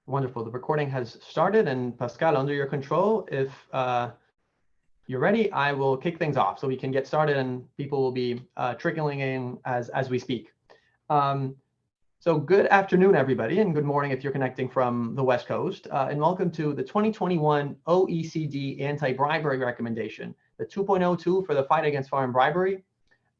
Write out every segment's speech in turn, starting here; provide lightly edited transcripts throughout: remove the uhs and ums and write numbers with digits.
Wonderful. The recording has started, and Pascal, under your control, if you're ready, I will kick things off so we can get started and people will be trickling in as we speak. So good afternoon, everybody, and good morning if you're connecting from the West Coast, and welcome to the 2021 OECD Anti-Bribery Recommendation, the 2.02 for the fight against foreign bribery.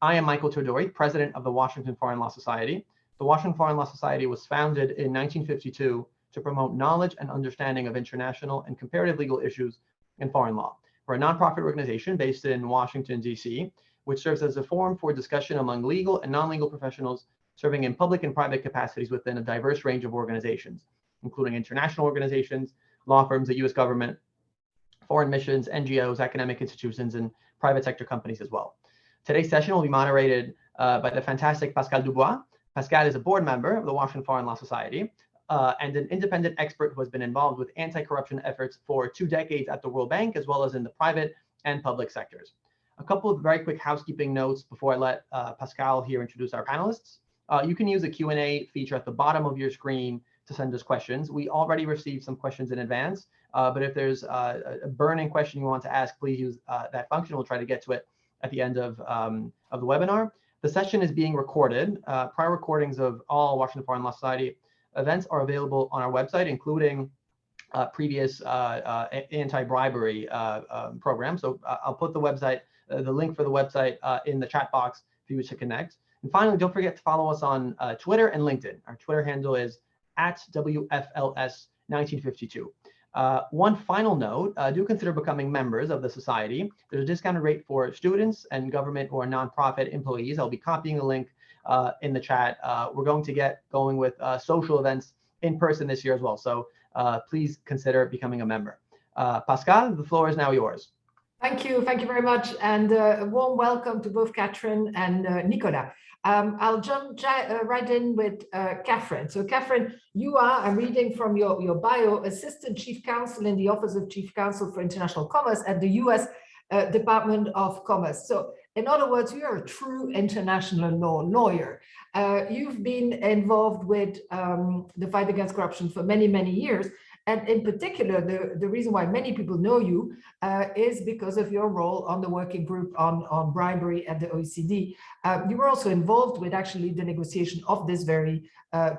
I am Michael Todori, president of the Washington Foreign Law Society. The Washington Foreign Law Society was founded in 1952 to promote knowledge and understanding of international and comparative legal issues in foreign law. We're a nonprofit organization based in Washington, D.C., which serves as a forum for discussion among legal and non-legal professionals serving in public and private capacities within a diverse range of organizations, including international organizations, law firms, the U.S. government, foreign missions, NGOs, academic institutions, and private sector companies as well. Today's session will be moderated by the fantastic Pascal Dubois. Pascal is a board member of the Washington Foreign Law Society and an independent expert who has been involved with anti-corruption efforts for 2 decades at the World Bank, as well as in the private and public sectors. A couple of very quick housekeeping notes before I let Pascal here introduce our panelists. You can use the Q&A feature at the bottom of your screen to send us questions. We already received some questions in advance, but if there's a burning question you want to ask, please use that function. We'll try to get to it at the end of the webinar. The session is being recorded. Prior recordings of all Washington Foreign Law Society events are available on our website, including previous anti-bribery programs. So I'll put the website, the link for the website in the chat box for you to connect. And finally, don't forget to follow us on Twitter and LinkedIn. Our Twitter handle is @WFLS1952. One final note, do consider becoming members of the society. There's a discounted rate for students and government or nonprofit employees. I'll be copying the link in the chat. We're going to get going with social events in person this year as well. So please consider becoming a member. Pascal, the floor is now yours. Thank you very much. And a warm welcome to both Catherine and Nicolas. I'll jump right in with Catherine. So Catherine, you are, I'm reading from your bio, Assistant Chief Counsel in the Office of Chief Counsel for International Commerce at the US Department of Commerce. So in other words, you are a true international law lawyer. You've been involved with the fight against corruption for many, many years. And in particular, the reason why many people know you is because of your role on the working group on bribery at the OECD. You were also involved with actually the negotiation of this very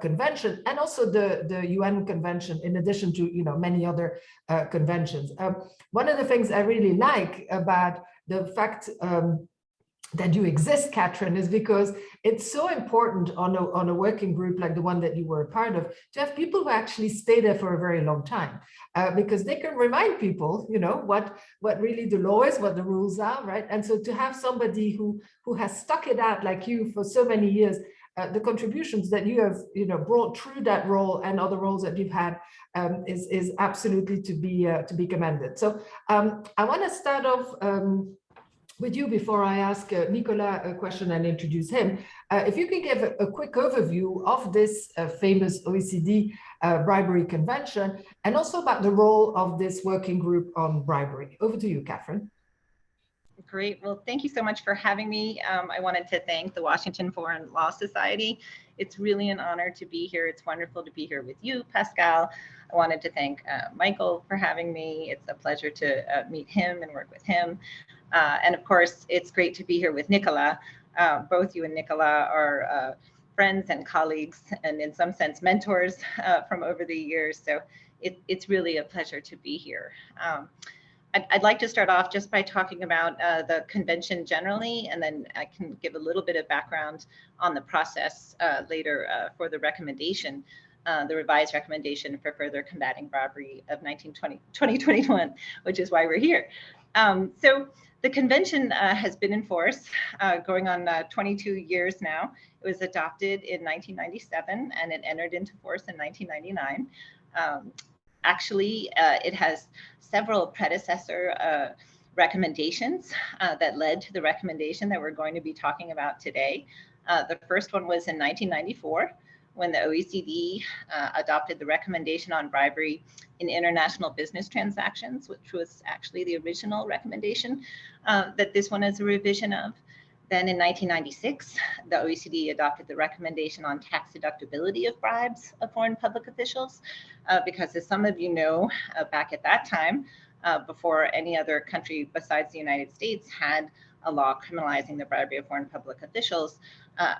convention and also the UN convention, in addition to many other conventions. One of the things I really like about the fact that you exist, Catherine, is because it's so important on a working group like the one that you were a part of to have people who actually stay there for a very long time, because they can remind people, what really the law is, what the rules are, right? And so to have somebody who has stuck it out like you for so many years, the contributions that you have, brought through that role and other roles that you've had is absolutely to be commended. So I want to start off with you before I ask Nicolas a question and introduce him. If you can give a quick overview of this famous OECD bribery convention and also about the role of this working group on bribery. Over to you, Catherine. Great. Well, thank you so much for having me. I wanted to thank the Washington Foreign Law Society. It's really an honor to be here. It's wonderful to be here with you, Pascal. I wanted to thank Michael for having me. It's a pleasure to meet him and work with him. And of course, it's great to be here with Nicolas. Both you and Nicolas are friends and colleagues, and in some sense, mentors from over the years. So it's really a pleasure to be here. I'd like to start off just by talking about the convention generally, and then I can give a little bit of background on the process later for the recommendation, the revised recommendation for further combating bribery of 2021, which is why we're here. So the convention has been in force going on 22 years now. It was adopted in 1997 and it entered into force in 1999. Actually, it has several predecessor recommendations that led to the recommendation that we're going to be talking about today. The first one was in 1994, when the OECD adopted the recommendation on bribery in international business transactions, which was actually the original recommendation that this one is a revision of. Then in 1996, the OECD adopted the recommendation on tax deductibility of bribes of foreign public officials, because as some of you know, back at that time, before any other country besides the United States had a law criminalizing the bribery of foreign public officials,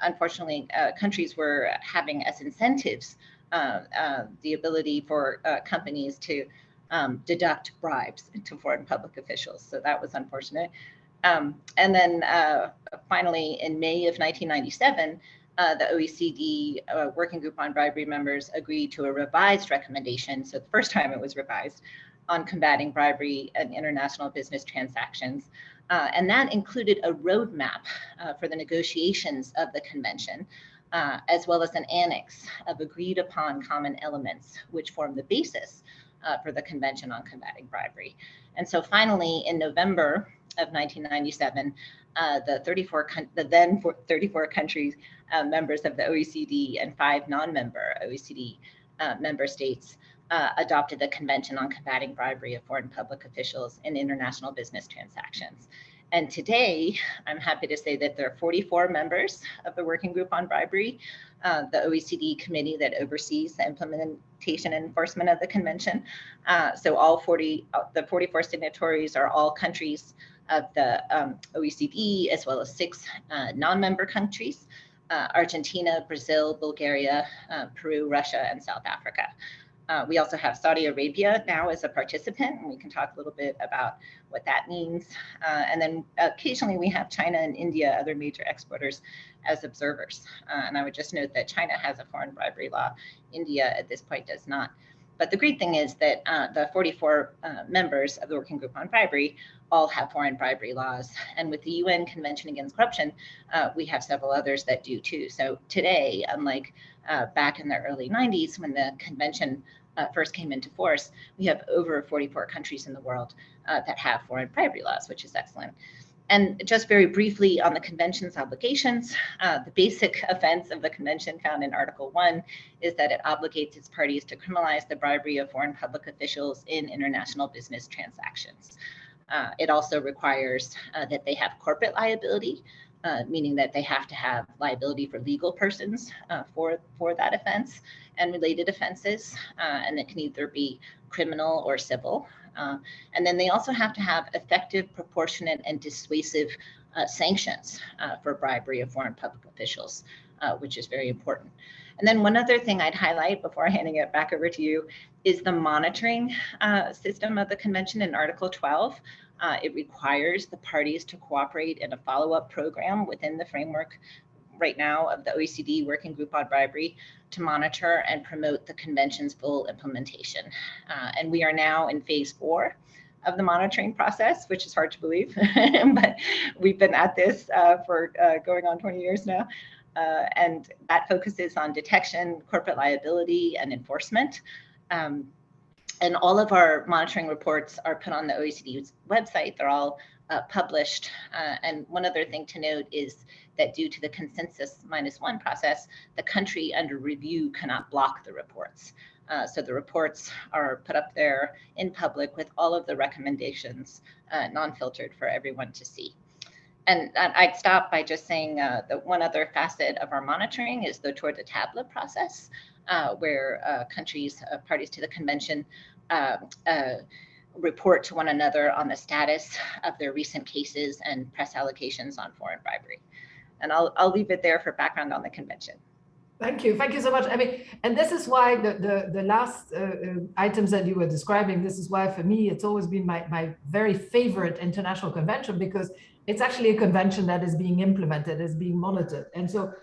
unfortunately, countries were having as incentives the ability for companies to deduct bribes to foreign public officials. So that was unfortunate. And then finally, in May of 1997, the OECD Working Group on Bribery members agreed to a revised recommendation. So the first time it was revised on combating bribery and international business transactions. And that included a roadmap for the negotiations of the convention, as well as an annex of agreed upon common elements, which form the basis for the Convention on Combating Bribery. And so finally, in November of 1997, the then 34 countries members of the OECD and 5 non-member OECD member states adopted the Convention on Combating Bribery of Foreign Public Officials in International Business Transactions. And today, I'm happy to say that there are 44 members of the Working Group on Bribery, the OECD committee that oversees the implementation and enforcement of the convention. So the 44 signatories are all countries of the OECD, as well as 6 non-member countries, Argentina, Brazil, Bulgaria, Peru, Russia, and South Africa. We also have Saudi Arabia now as a participant, and we can talk a little bit about what that means. And then occasionally we have China and India, other major exporters, as observers. And I would just note that China has a foreign bribery law. India at this point does not. But the great thing is that the 44 members of the Working Group on Bribery all have foreign bribery laws. And with the UN Convention Against Corruption, we have several others that do too. So today, unlike back in the early 90s when the convention first came into force, we have over 44 countries in the world that have foreign bribery laws, which is excellent. And just very briefly on the convention's obligations, the basic offense of the convention found in Article 1 is that it obligates its parties to criminalize the bribery of foreign public officials in international business transactions. It also requires that they have corporate liability, meaning that they have to have liability for legal persons for that offense and related offenses, and it can either be criminal or civil. And then they also have to have effective, proportionate, and dissuasive sanctions for bribery of foreign public officials, which is very important. And then one other thing I'd highlight before handing it back over to you is the monitoring system of the convention in Article 12. It requires the parties to cooperate in a follow-up program within the framework right now of the OECD Working Group on Bribery to monitor and promote the convention's full implementation. And we are now in phase 4 of the monitoring process, which is hard to believe, but we've been at this for going on 20 years now. And that focuses on detection, corporate liability, and enforcement. And all of our monitoring reports are put on the OECD's website. They're all published. And one other thing to note is that due to the consensus -1 process, the country under review cannot block the reports. So the reports are put up there in public with all of the recommendations, non-filtered for everyone to see. And I'd stop by just saying that one other facet of our monitoring is the tour de table process, where countries, parties to the convention, report to one another on the status of their recent cases and press allocations on foreign bribery. And I'll leave it there for background on the convention. Thank you so much. I mean, and this is why the last items that you were describing, this is why for me, it's always been my very favorite international convention, because it's actually a convention that is being implemented, is being monitored. And so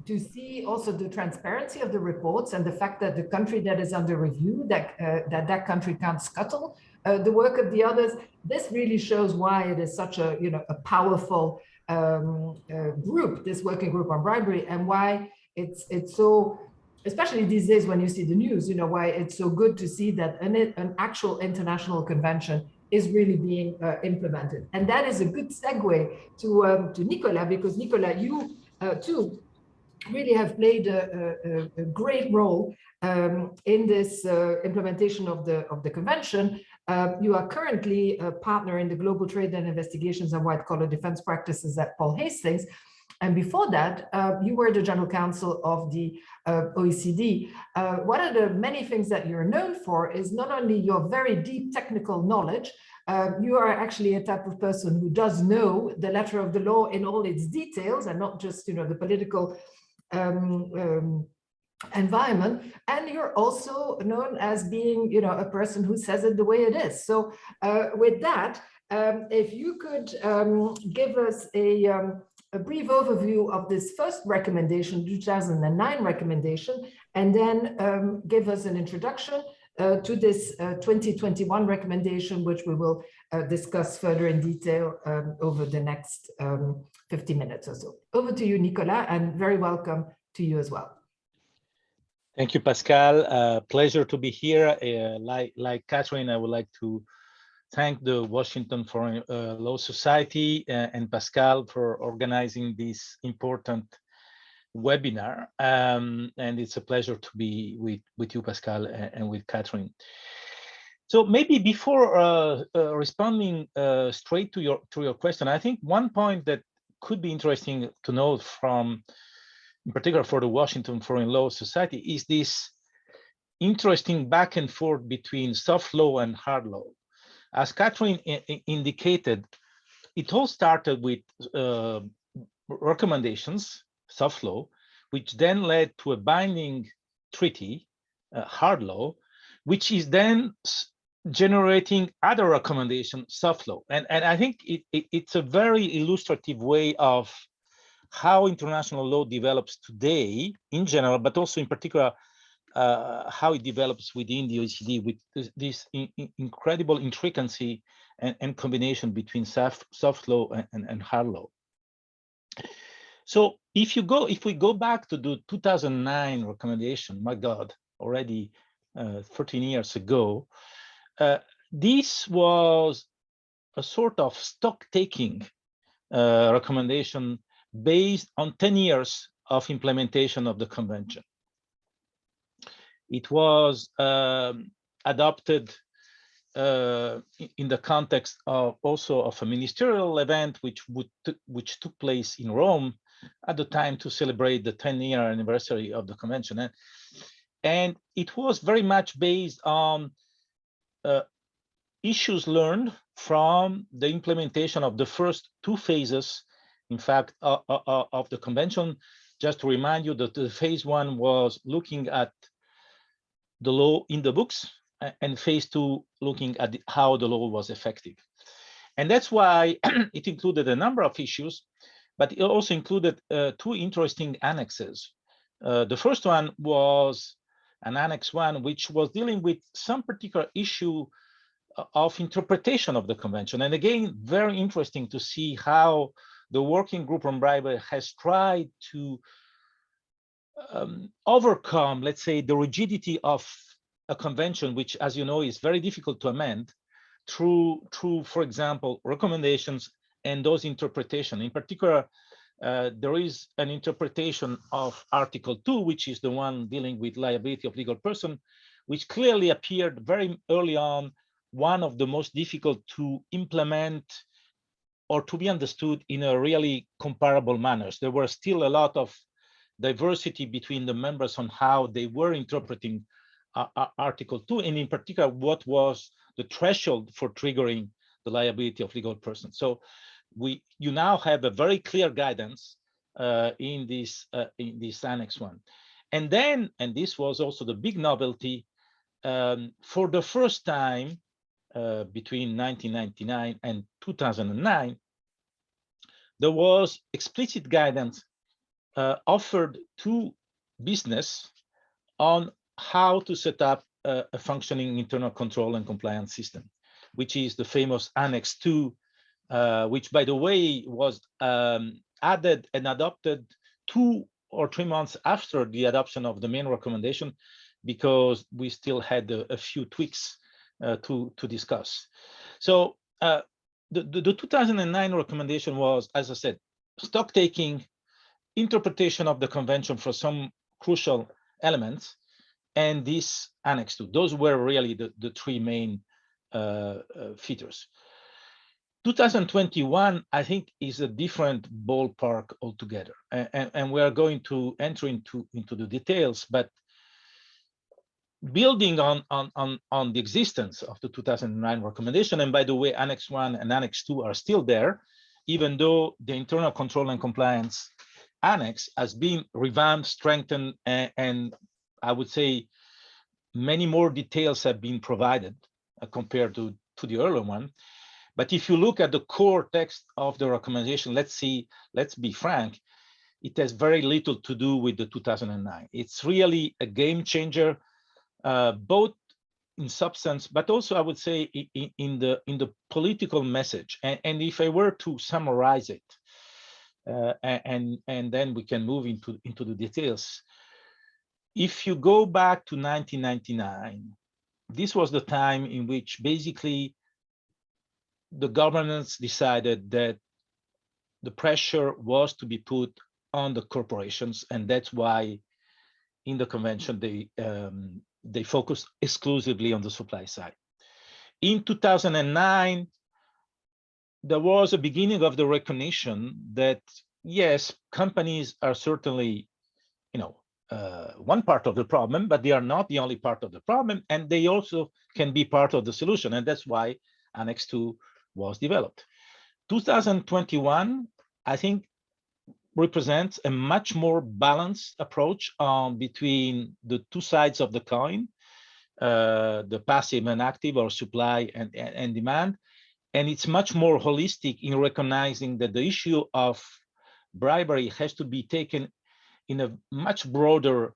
to see also the transparency of the reports and the fact that the country that is under review, that country can't scuttle the work of the others, this really shows why it is such a powerful group, this working group on bribery, and why it's so, especially these days when you see the news, why it's so good to see that an actual international convention is really being implemented. And that is a good segue to Nicolas, because Nicolas, you too really have played a great role in this implementation of the convention. You are currently a partner in the Global Trade and Investigations and White Collar Defense Practices at Paul Hastings. And before that, you were the general counsel of the OECD. One of the many things that you're known for is not only your very deep technical knowledge, you are actually a type of person who does know the letter of the law in all its details and not just, the political environment. And you're also known as being, a person who says it the way it is. So with that, if you could give us a brief overview of this first recommendation, 2009 recommendation, and then give us an introduction to this 2021 recommendation, which we will discuss further in detail over the next 50 minutes or so. Over to you, Nicolas, and very welcome to you as well. Thank you, Pascal. Pleasure to be here. Like Catherine, I would like to thank the Washington Foreign Law Society and Pascal for organizing this important webinar. And it's a pleasure to be with you, Pascal, and with Catherine. So maybe before responding straight to your question, I think one point that could be interesting to note from, in particular for the Washington Foreign Law Society, is this interesting back and forth between soft law and hard law. As Catherine indicated, it all started with recommendations, soft law, which then led to a binding treaty, hard law, which is then generating other recommendations, soft law. And I think it's a very illustrative way of how international law develops today in general, but also in particular, how it develops within the OECD with this incredible intricacy and combination between soft law and hard law. So if we go back to the 2009 recommendation, my God, already 13 years ago, this was a sort of stock-taking recommendation based on 10 years of implementation of the convention. It was adopted in the context of also of a ministerial event which took place in Rome at the time to celebrate the 10-year anniversary of the convention. And it was very much based on issues learned from the implementation of the first two phases, in fact, of the convention. Just to remind you that the phase one was looking at the law in the books, and phase two looking at how the law was effective. And that's why it included a number of issues, but it also included two interesting annexes. The first one was an Annex 1, which was dealing with some particular issue of interpretation of the convention. And again, very interesting to see how the working group on bribery has tried to overcome, let's say, the rigidity of a convention, which, as you know, is very difficult to amend through, for example, recommendations and those interpretation. In particular, there is an interpretation of Article 2, which is the one dealing with liability of legal person, which clearly appeared very early on one of the most difficult to implement or to be understood in a really comparable manner. There were still a lot of diversity between the members on how they were interpreting Article 2, and in particular, what was the threshold for triggering the liability of legal person. So you now have a very clear guidance in this Annex 1. And then, and this was also the big novelty, for the first time between 1999 and 2009, there was explicit guidance offered to business on how to set up a functioning internal control and compliance system, which is the famous Annex 2, which, by the way, was added and adopted 2 or 3 months after the adoption of the main recommendation, because we still had a few tweaks to discuss. So the 2009 recommendation was, as I said, stock taking, interpretation of the convention for some crucial elements, and this Annex 2. Those were really the three main features. 2021, I think, is a different ballpark altogether, and we are going to enter into the details. But building on the existence of the 2009 recommendation, and by the way, Annex 1 and Annex 2 are still there, even though the internal control and compliance annex has been revamped, strengthened, and I would say many more details have been provided compared to the earlier one. But if you look at the core text of the recommendation, let's be frank, it has very little to do with the 2009. It's really a game changer, both in substance, but also I would say in the political message. And if I were to summarize it, and then we can move into the details. If you go back to 1999, this was the time in which basically the governments decided that the pressure was to be put on the corporations, and that's why in the convention they focused exclusively on the supply side. In 2009, there was a beginning of the recognition that yes, companies are certainly, one part of the problem, but they are not the only part of the problem, and they also can be part of the solution, and that's why Annex 2 was developed. 2021, I think, represents a much more balanced approach between the two sides of the coin, the passive and active, or supply and demand. And it's much more holistic in recognizing that the issue of bribery has to be taken in a much broader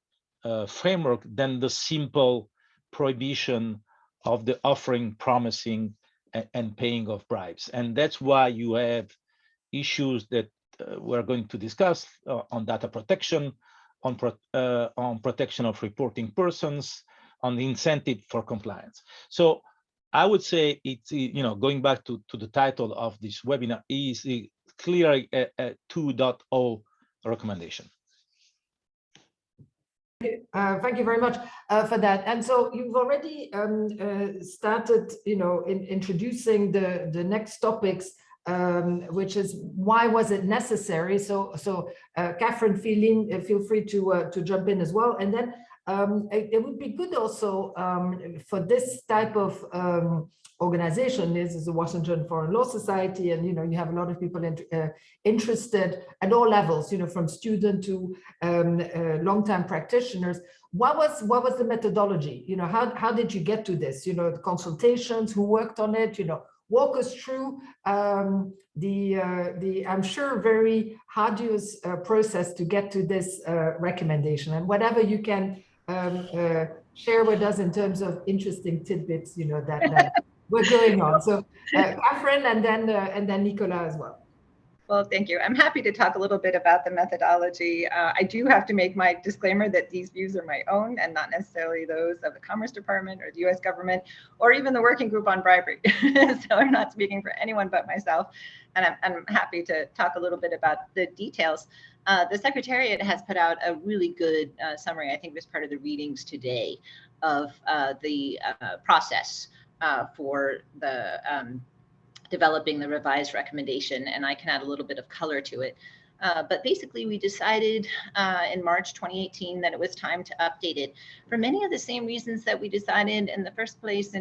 framework than the simple prohibition of the offering, promising, and paying of bribes. And that's why you have issues that we're going to discuss on data protection, on protection of reporting persons, on the incentive for compliance. So I would say it's, going back to the title of this webinar, is clearly a 2.0 recommendation. Thank you very much for that. And so you've already started, in introducing the next topics, which is why was it necessary? So Catherine, feel free to jump in as well. And then it would be good also for this type of organization. This is the Washington Foreign Law Society, and you have a lot of people interested at all levels, from student to long-time practitioners. What was the methodology? How did you get to this? The consultations, who worked on it? Walk us through the I'm sure very arduous process to get to this recommendation, and whatever you can share with us in terms of interesting tidbits, that we're going on. So Catherine, and then Nicolas as well. Well, thank you. I'm happy to talk a little bit about the methodology. I do have to make my disclaimer that these views are my own and not necessarily those of the Commerce Department or the US government or even the Working Group on Bribery. So I'm not speaking for anyone but myself. And I'm happy to talk a little bit about the details. The Secretariat has put out a really good summary, I think, as part of the readings today of the process for the developing the revised recommendation, and I can add a little bit of color to it. But basically, we decided in March 2018 that it was time to update it for many of the same reasons that we decided in the first place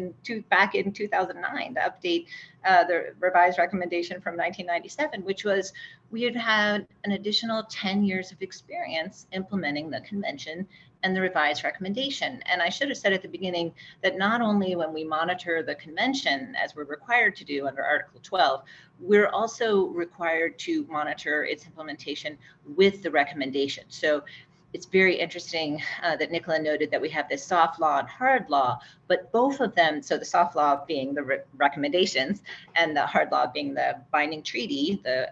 back in 2009 to update the revised recommendation from 1997, which was we had had an additional 10 years of experience implementing the convention and the revised recommendation. And I should have said at the beginning that not only when we monitor the convention, as we're required to do under Article 12, we're also required to monitor its implementation with the recommendation. So it's very interesting that Nicola noted that we have this soft law and hard law, but both of them, so the soft law being the recommendations and the hard law being the binding treaty, the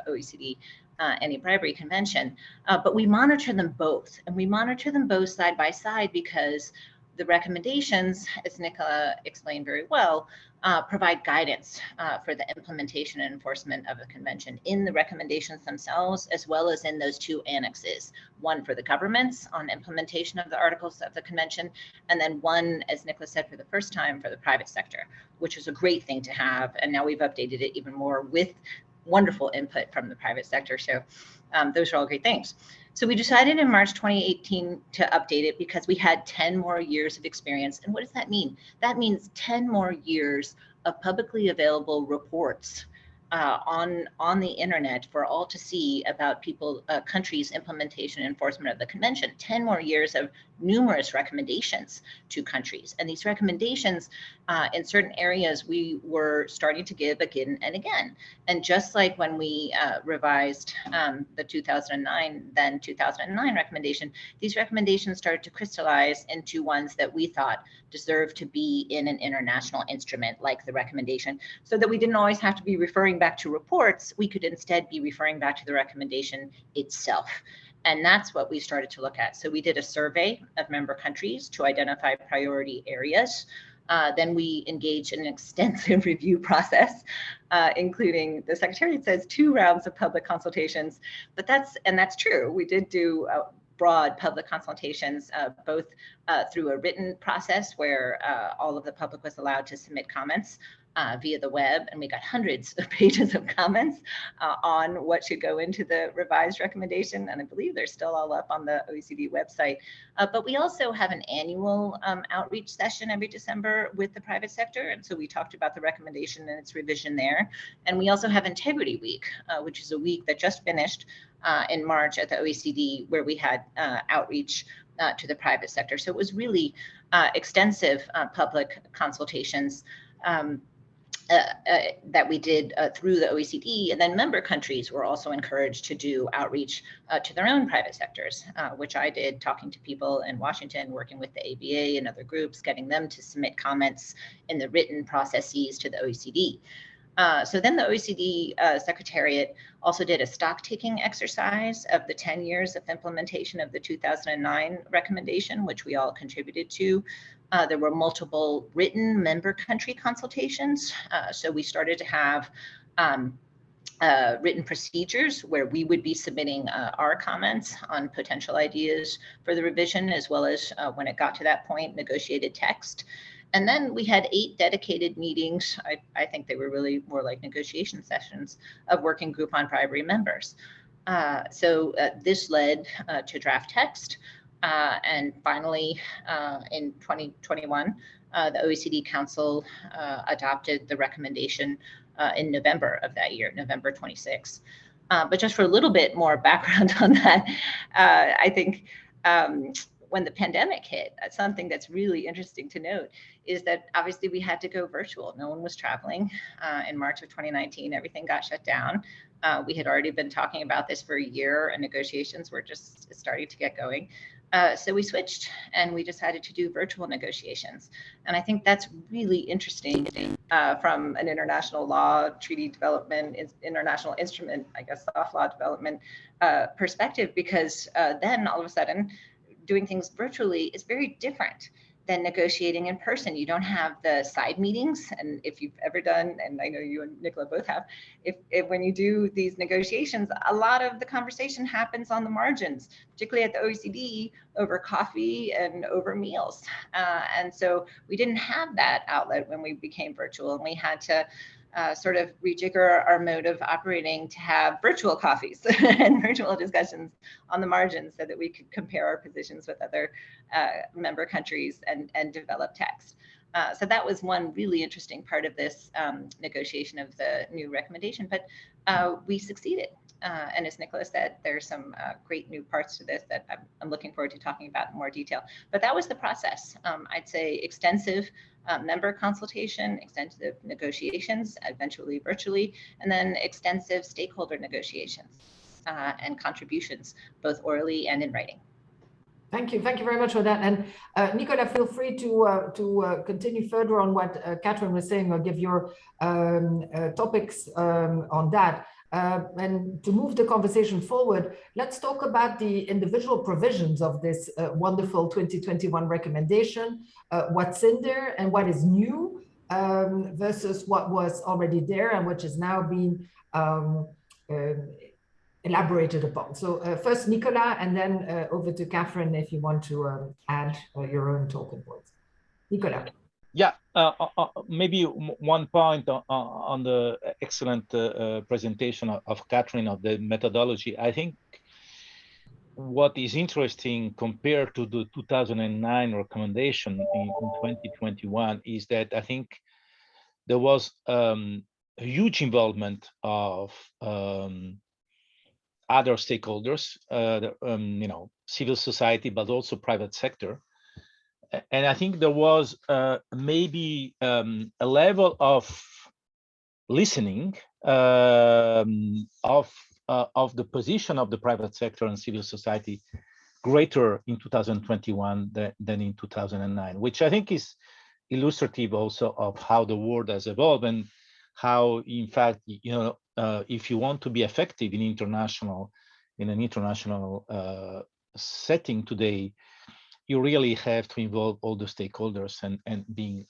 OECD Anti-Bribery Convention, but we monitor them both, and we monitor them both side by side because the recommendations, as Nicola explained very well, provide guidance for the implementation and enforcement of the convention in the recommendations themselves, as well as in those two annexes, one for the governments on implementation of the articles of the convention, and then one, as Nicola said, for the first time for the private sector, which is a great thing to have. And now we've updated it even more with wonderful input from the private sector. So those are all great things. So we decided in March 2018 to update it because we had 10 more years of experience. And what does that mean? That means 10 more years of publicly available reports on the internet for all to see about countries' implementation and enforcement of the convention. 10 more years of numerous recommendations to countries. And these recommendations in certain areas we were starting to give again and again. And just like when we revised the 2009 recommendation, these recommendations started to crystallize into ones that we thought deserved to be in an international instrument like the recommendation, so that we didn't always have to be referring back to reports. We could instead be referring back to the recommendation itself. And that's what we started to look at. So we did a survey of member countries to identify priority areas. Then we engaged in an extensive review process, including, the Secretariat says, 2 rounds of public consultations. But that's true. We did do broad public consultations, both through a written process where all of the public was allowed to submit comments via the web, and we got hundreds of pages of comments on what should go into the revised recommendation, and I believe they're still all up on the OECD website. But we also have an annual outreach session every December with the private sector, and so we talked about the recommendation and its revision there. And we also have Integrity Week, which is a week that just finished in March at the OECD, where we had outreach to the private sector. So it was really extensive public consultations that we did through the OECD, and then member countries were also encouraged to do outreach to their own private sectors, which I did, talking to people in Washington, working with the ABA and other groups, getting them to submit comments in the written processes to the OECD. So then the OECD Secretariat also did a stock-taking exercise of the 10 years of implementation of the 2009 recommendation, which we all contributed to. There were multiple written member country consultations. So we started to have written procedures where we would be submitting our comments on potential ideas for the revision, as well as when it got to that point, negotiated text. And then we had 8 dedicated meetings. I think they were really more like negotiation sessions of working group on bribery members. So this led to draft text. And finally, in 2021, the OECD Council adopted the recommendation in November of that year, November 26. But just for a little bit more background on that, I think when the pandemic hit, something that's really interesting to note is that obviously we had to go virtual. No one was traveling. In March of 2019, everything got shut down. We had already been talking about this for a year, and negotiations were just starting to get going. So we switched and we decided to do virtual negotiations. And I think that's really interesting from an international law, treaty development, international instrument, I guess, soft law development perspective, because then all of a sudden doing things virtually is very different than negotiating in person. You don't have the side meetings. And if you've ever done, and I know you and Nicola both have, if when you do these negotiations, a lot of the conversation happens on the margins, particularly at the OECD, over coffee and over meals. And so we didn't have that outlet when we became virtual, and we had to sort of rejigger our mode of operating to have virtual coffees and virtual discussions on the margins so that we could compare our positions with other member countries and develop text. So that was one really interesting part of this negotiation of the new recommendation, but we succeeded. And as Nicola said, there's some great new parts to this that I'm looking forward to talking about in more detail. But that was the process. I'd say extensive member consultation, extensive negotiations, eventually virtually, and then extensive stakeholder negotiations and contributions, both orally and in writing. Thank you very much for that. And Nicola, feel free to continue further on what Catherine was saying, or give your topics on that. And to move the conversation forward, let's talk about the individual provisions of this wonderful 2021 recommendation, what's in there and what is new versus what was already there and which is now being elaborated upon. So first Nicola, and then over to Catherine if you want to add your own talking points. Nicola. Yeah, maybe one point on the excellent presentation of Catherine of the methodology. I think what is interesting compared to the 2009 recommendation in 2021 is that I think there was a huge involvement of other stakeholders, civil society, but also private sector. And I think there was maybe a level of listening of the position of the private sector and civil society greater in 2021 than in 2009, which I think is illustrative also of how the world has evolved and how, in fact, if you want to be effective in an international setting today, you really have to involve all the stakeholders and being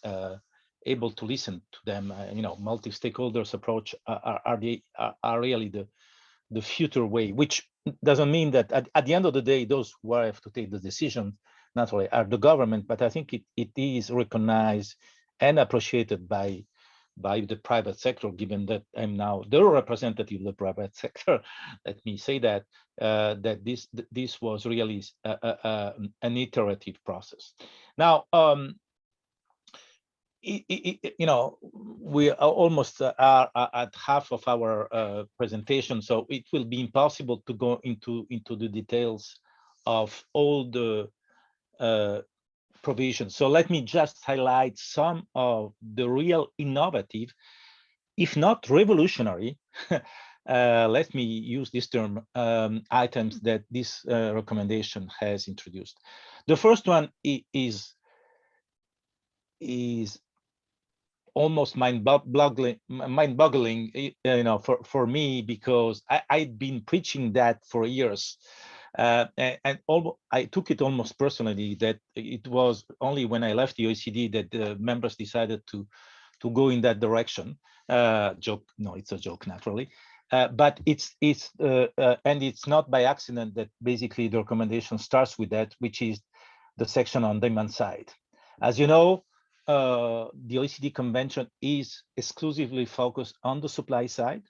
able to listen to them. Multi-stakeholders approach are really the future way, which doesn't mean that at the end of the day, those who have to take the decision naturally are the government, but I think it is recognized and appreciated by the private sector, given that I'm now the representative of the private sector. Let me say that this was really an iterative process. Now, we almost are at half of our presentation, so it will be impossible to go into the details of all the provisions. So let me just highlight some of the real innovative, if not revolutionary, let me use this term, items that this recommendation has introduced. The first one is almost mind-boggling, for me, because I've been preaching that for years. And I took it almost personally that it was only when I left the OECD that the members decided to go in that direction. Joke, no, it's a joke, naturally. But it's not by accident that basically the recommendation starts with that, which is the section on demand side. As you know, the OECD Convention is exclusively focused on the supply side,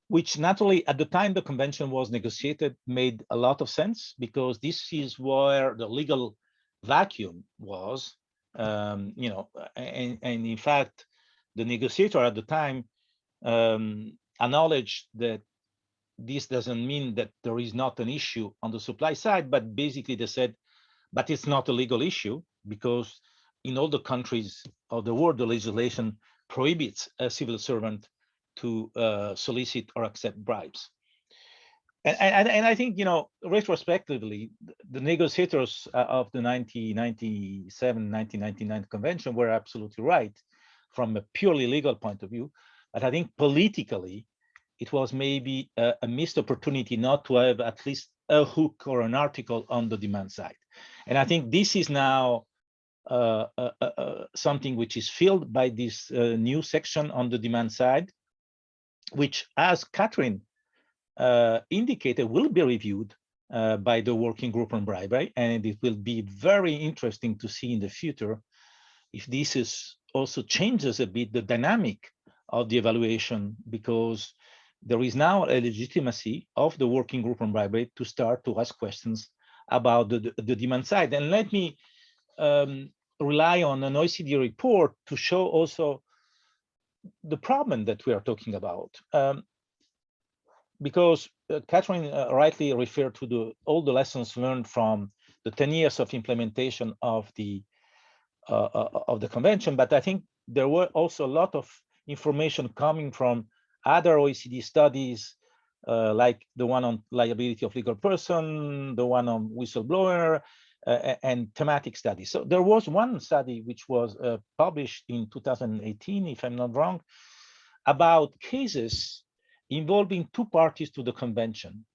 which naturally at the time the convention was negotiated made a lot of sense, because this is where the legal vacuum was, and in fact, the negotiator at the time acknowledged that this doesn't mean that there is not an issue on the supply side, but basically they said, but it's not a legal issue, because in all the countries of the world, the legislation prohibits a civil servant to solicit or accept bribes. And I think, retrospectively, the negotiators of the 1999 convention were absolutely right from a purely legal point of view. But I think politically, it was maybe a missed opportunity not to have at least a hook or an article on the demand side. And I think this is now something which is filled by this new section on the demand side, which, as Catherine indicated, will be reviewed by the working group on bribery. And it will be very interesting to see in the future if this is also changes a bit the dynamic of the evaluation, because there is now a legitimacy of the working group on bribery to start to ask questions about the demand side. And let me rely on an OECD report to show also the problem that we are talking about. Because Catherine rightly referred to all the lessons learned from the 10 years of implementation of the convention, but I think there were also a lot of information coming from other OECD studies, like the one on liability of legal person, the one on whistleblower, and thematic studies. So there was one study which was published in 2018, if I'm not wrong, about cases involving two parties to the convention,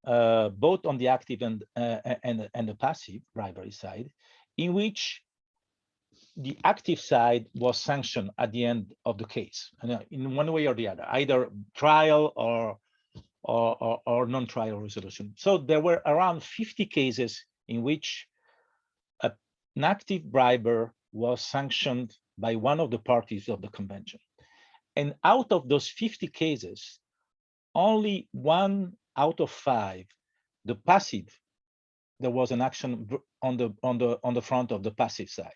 both on the active and the passive bribery side, in which the active side was sanctioned at the end of the case, in one way or the other, either trial or non-trial resolution. So there were around 50 cases in which an active briber was sanctioned by one of the parties of the convention. And out of those 50 cases, only 1 out of 5, the passive, there was an action on the front of the passive side.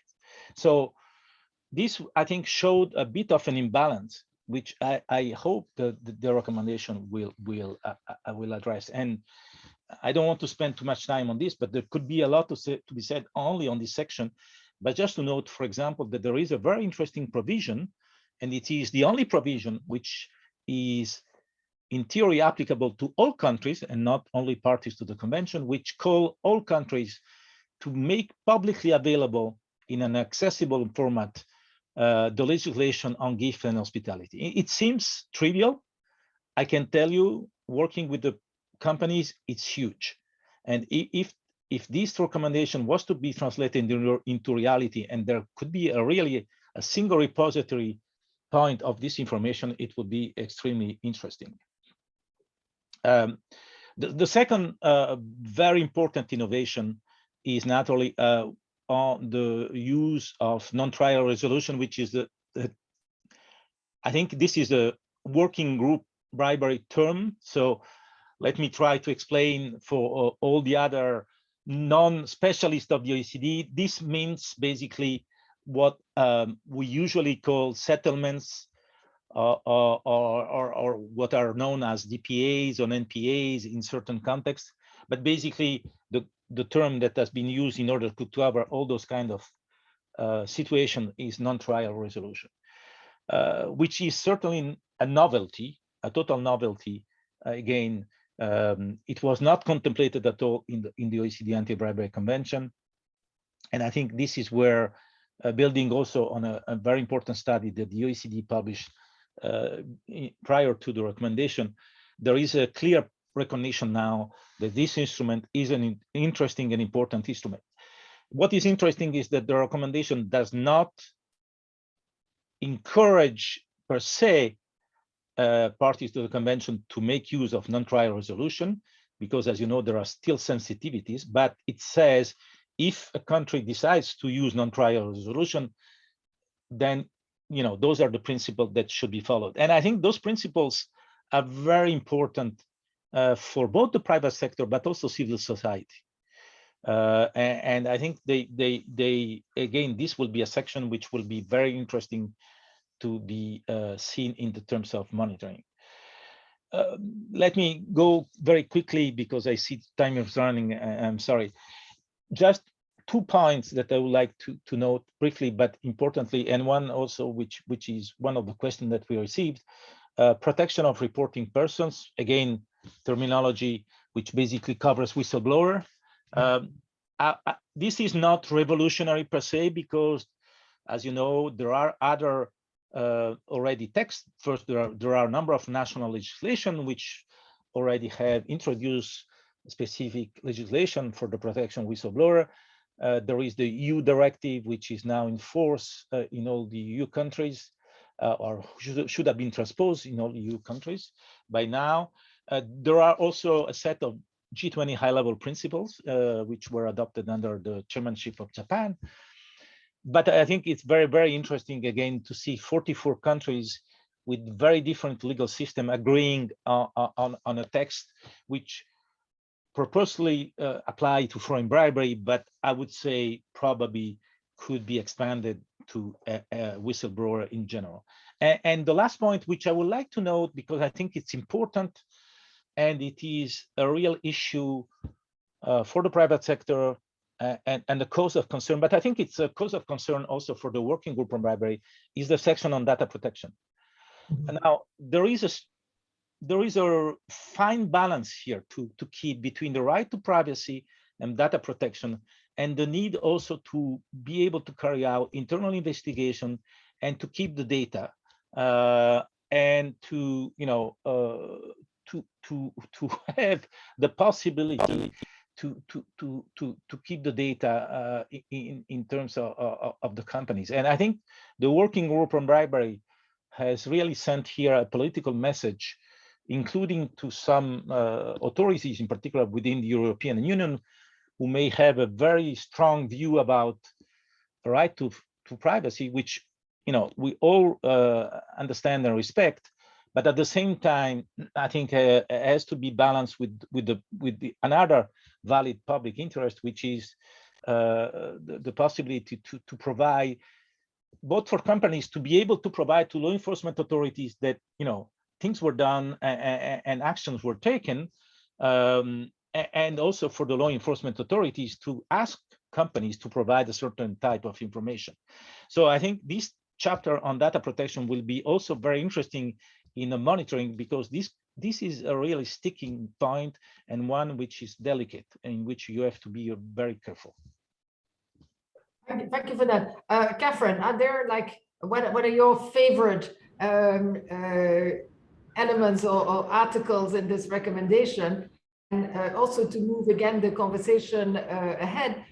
So this, I think, showed a bit of an imbalance, which I hope the recommendation will address. And I don't want to spend too much time on this, but there could be a lot to be said only on this section. But just to note, for example, that there is a very interesting provision, and it is the only provision which is in theory applicable to all countries and not only parties to the convention, which call all countries to make publicly available in an accessible format the legislation on gift and hospitality. It seems trivial. I can tell you, working with the companies, it's huge. And if this recommendation was to be translated into reality, and there could be really a single repository point of this information, it would be extremely interesting. The second very important innovation is naturally on the use of non-trial resolution, which is I think this is a working group bribery term. So let me try to explain for all the other non-specialists of the OECD. This means basically what we usually call settlements or what are known as DPAs or NPAs in certain contexts. But basically, the term that has been used in order to cover all those kind of situation is non-trial resolution, which is certainly a novelty, a total novelty. Again, it was not contemplated at all in the OECD Anti-Bribery Convention. And I think this is where, building also on a very important study that the OECD published prior to the recommendation, there is a clear recognition now that this instrument is an interesting and important instrument. What is interesting is that the recommendation does not encourage per se parties to the convention to make use of non-trial resolution, because as you know, there are still sensitivities, but it says if a country decides to use non-trial resolution, then those are the principles that should be followed. And I think those principles are very important for both the private sector, but also civil society. And I think they again, this will be a section which will be very interesting to be seen in the terms of monitoring. Let me go very quickly because I see time is running. I'm sorry. Just 2 points that I would like to note briefly, but importantly, and one also which is one of the questions that we received, protection of reporting persons. Again, terminology which basically covers whistleblower. This is not revolutionary per se, because as you know, there are other already texts. First, there are a number of national legislation which already have introduced specific legislation for the protection of whistleblower. There is the EU directive, which is now in force in all the EU countries, or should have been transposed in all EU countries by now. There are also a set of G20 high-level principles, which were adopted under the chairmanship of Japan. But I think it's very, very interesting, again, to see 44 countries with very different legal system agreeing on a text which purposely apply to foreign bribery, but I would say probably could be expanded to a whistleblower in general. And the last point, which I would like to note, because I think it's important and it is a real issue for the private sector and a cause of concern, but I think it's a cause of concern also for the working group on bribery, is the section on data protection. Mm-hmm. And now there is a fine balance here to keep between the right to privacy and data protection, and the need also to be able to carry out internal investigation and to keep the data and to to have the possibility to keep the data in terms of the companies. And I think the working group on bribery has really sent here a political message, including to some authorities, in particular within the European Union, who may have a very strong view about the right to privacy, which we all understand and respect. But at the same time, I think it has to be balanced with another valid public interest, which is the possibility to provide, both for companies to be able to provide to law enforcement authorities that things were done and actions were taken, and also for the law enforcement authorities to ask companies to provide a certain type of information. So I think this chapter on data protection will be also very interesting in the monitoring, because this is a really sticking point and one which is delicate, in which you have to be very careful. Thank you for that. Catherine, are there what are your favorite elements or articles in this recommendation? And also to move again the conversation ahead,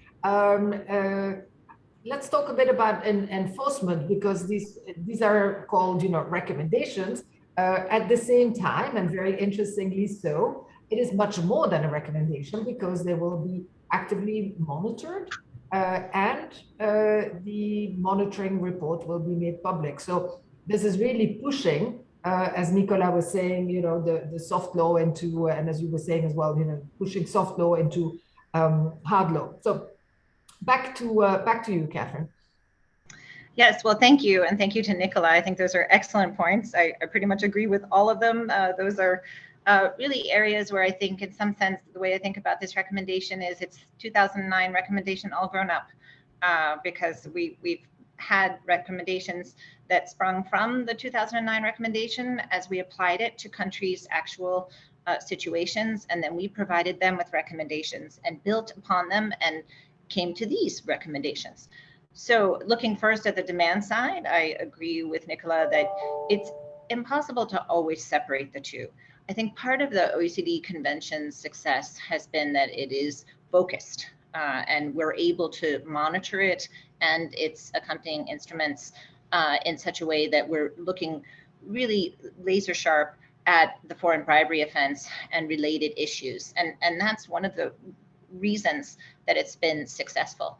let's talk a bit about enforcement, because these are called recommendations. At the same time, and very interestingly so, it is much more than a recommendation, because they will be actively monitored, and the monitoring report will be made public. So this is really pushing, as Nicola was saying, the soft law into, and as you were saying as well, pushing soft law into hard law. So back to you, Catherine. Yes, well, thank you. And thank you to Nicola. I think those are excellent points. I pretty much agree with all of them. Those are really areas where I think, in some sense, the way I think about this recommendation is it's 2009 recommendation all grown up, because we've had recommendations that sprung from the 2009 recommendation as we applied it to countries' actual situations. And then we provided them with recommendations and built upon them and came to these recommendations. So looking first at the demand side, I agree with Nicola that it's impossible to always separate the two. I think part of the OECD Convention's success has been that it is focused, and we're able to monitor it and its accompanying instruments in such a way that we're looking really laser sharp at the foreign bribery offense and related issues. And that's one of the reasons that it's been successful.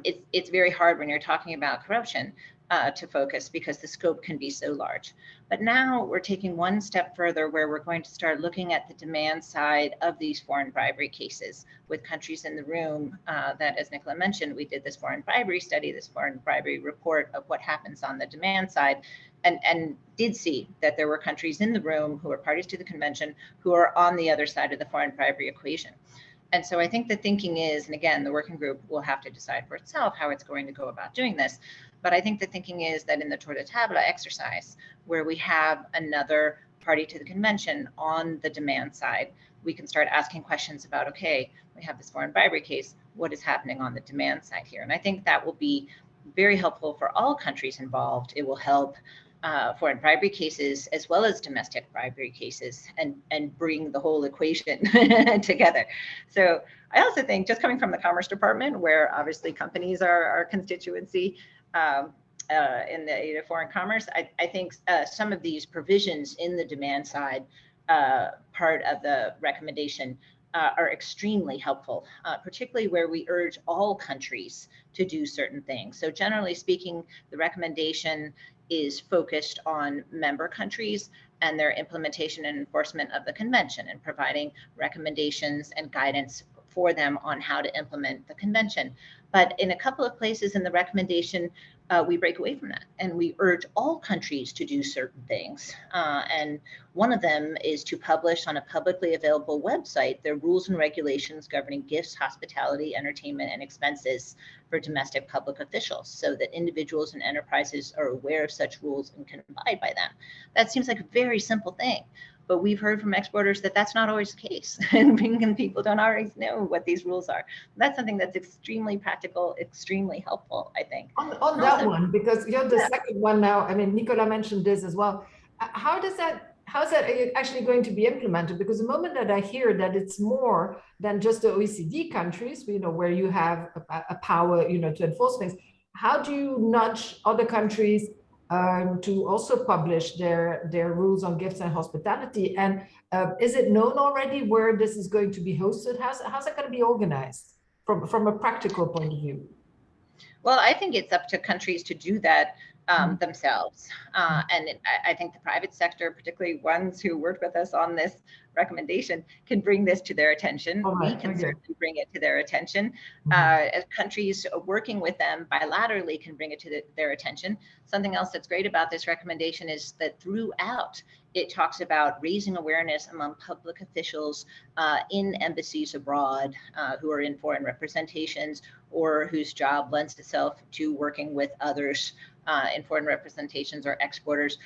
It's very hard when you're talking about corruption to focus, because the scope can be so large. But now we're taking one step further, where we're going to start looking at the demand side of these foreign bribery cases with countries in the room that, as Nicola mentioned, we did this foreign bribery study, this foreign bribery report of what happens on the demand side, and did see that there were countries in the room who are parties to the convention who are on the other side of the foreign bribery equation. And so I think the thinking is, and again, the working group will have to decide for itself how it's going to go about doing this. But I think the thinking is that in the tour de table exercise, where we have another party to the convention on the demand side, we can start asking questions about, okay, we have this foreign bribery case, what is happening on the demand side here? And I think that will be very helpful for all countries involved. It will help foreign bribery cases as well as domestic bribery cases, and bring the whole equation together. So I also think, just coming from the Commerce Department, where obviously companies are our constituency in the area of foreign commerce, I think some of these provisions in the demand side part of the recommendation are extremely helpful, particularly where we urge all countries to do certain things. So generally speaking, the recommendation is focused on member countries and their implementation and enforcement of the convention, and providing recommendations and guidance for them on how to implement the convention. But in a couple of places in the recommendation, we break away from that, and we urge all countries to do certain things. And one of them is to publish on a publicly available website their rules and regulations governing gifts, hospitality, entertainment, and expenses for domestic public officials, so that individuals and enterprises are aware of such rules and can abide by them. That seems like a very simple thing, But we've heard from exporters that that's not always the case, and people don't always know what these rules are. That's something that's extremely practical, extremely helpful, I think. On that one, because you're the second one now. I mean, Nicola mentioned this as well. How's that actually going to be implemented? Because the moment that I hear that it's more than just the OECD countries, where you have a power, to enforce things, how do you nudge other countries to also publish their rules on gifts and hospitality? And is it known already where this is going to be hosted? How's it going to be organized from a practical point of view? Well, I think it's up to countries to do that themselves. And I think the private sector, particularly ones who worked with us on this recommendation, can bring this to their attention. We can certainly bring it to their attention. As countries working with them bilaterally can bring it to their attention. Something else that's great about this recommendation is that throughout it talks about raising awareness among public officials in embassies abroad who are in foreign representations or whose job lends itself to working with others in foreign representations or exporters,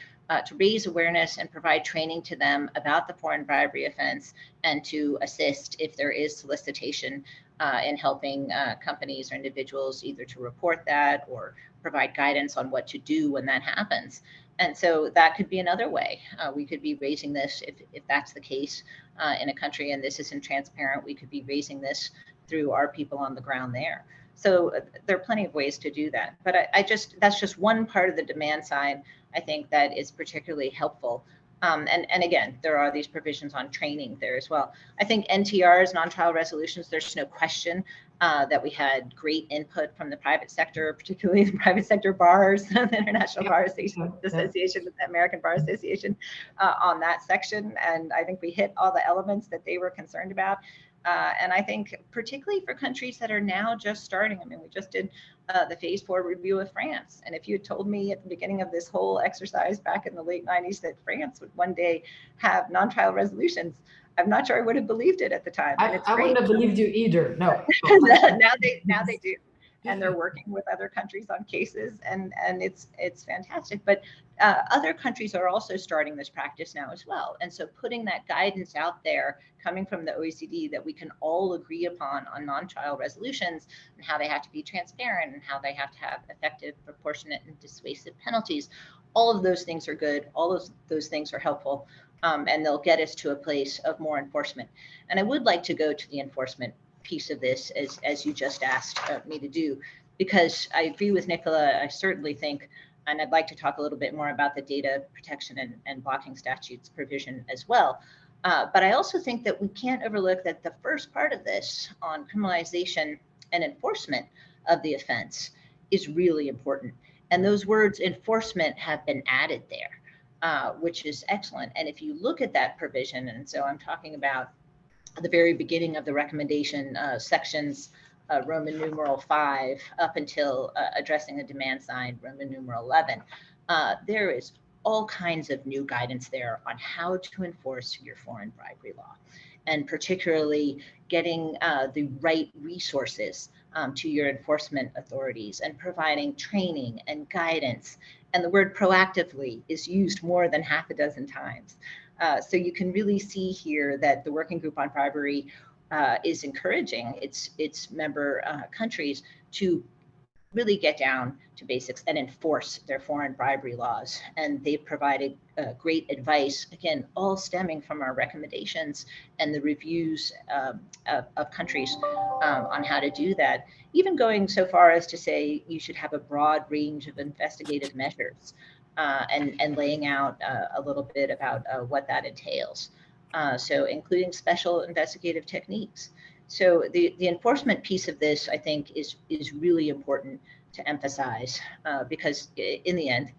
to raise awareness and provide training to them about the foreign bribery offense, and to assist if there is solicitation in helping companies or individuals either to report that or provide guidance on what to do when that happens. And so that could be another way. We could be raising this, if that's the case in a country and this isn't transparent, we could be raising this through our people on the ground there. So there are plenty of ways to do that. But that's just one part of the demand side, I think, that is particularly helpful. And again, there are these provisions on training there as well. I think NTRs, non-trial resolutions, there's no question that we had great input from the private sector, particularly the private sector bars, the International Bar Association, the American Bar Association, on that section. And I think we hit all the elements that they were concerned about. And I think particularly for countries that are now just starting, I mean, we just did the phase 4 review of France. And if you had told me at the beginning of this whole exercise back in the late 90s that France would one day have non-trial resolutions, I'm not sure I would have believed it at the time. I wouldn't have believed you either, no. now they do. And they're working with other countries on cases, and it's fantastic. But other countries are also starting this practice now as well. And so putting that guidance out there coming from the OECD that we can all agree upon on non-trial resolutions and how they have to be transparent and how they have to have effective, proportionate, and dissuasive penalties. All of those things are good. All of those things are helpful. And they'll get us to a place of more enforcement. And I would like to go to the enforcement piece of this, as you just asked me to do, because I agree with Nicola. I certainly think, and I'd like to talk a little bit more about the data protection and blocking statutes provision as well. But I also think that we can't overlook that the first part of this on criminalization and enforcement of the offense is really important. And those words enforcement have been added there, which is excellent. And if you look at that provision, and so I'm talking about the very beginning of the recommendation, sections Roman numeral 5 up until addressing the demand side, Roman numeral 11, there is all kinds of new guidance there on how to enforce your foreign bribery law, and particularly getting the right resources to your enforcement authorities and providing training and guidance. And the word proactively is used more than half a dozen times. So you can really see here that the Working Group on Bribery is encouraging its member countries to really get down to basics and enforce their foreign bribery laws. And they've provided great advice, again, all stemming from our recommendations and the reviews of countries on how to do that, even going so far as to say you should have a broad range of investigative measures. And laying out a little bit about what that entails. So including special investigative techniques. So the enforcement piece of this, I think, is really important to emphasize because in the end,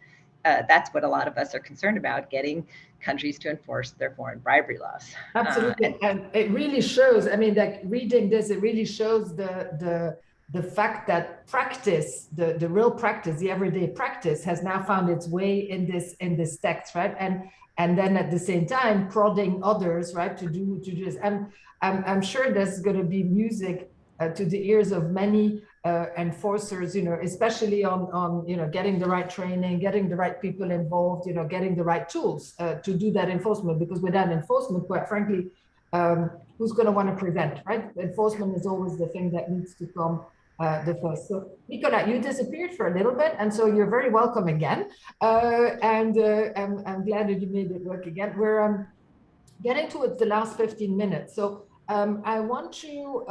that's what a lot of us are concerned about, getting countries to enforce their foreign bribery laws. Absolutely, and it really shows, I mean, like reading this, it really shows the fact that practice, the real practice, the everyday practice has now found its way in this text, right? And then at the same time, prodding others, right, to do this. I'm sure there's going to be music to the ears of many enforcers, especially on getting the right training, getting the right people involved, getting the right tools to do that enforcement. Because without enforcement, quite frankly, who's going to want to prevent, right? Enforcement is always the thing that needs to come the first. So, Nicola, you disappeared for a little bit, and so you're very welcome again. And I'm glad that you made it work again. We're getting towards the last 15 minutes. So I want to,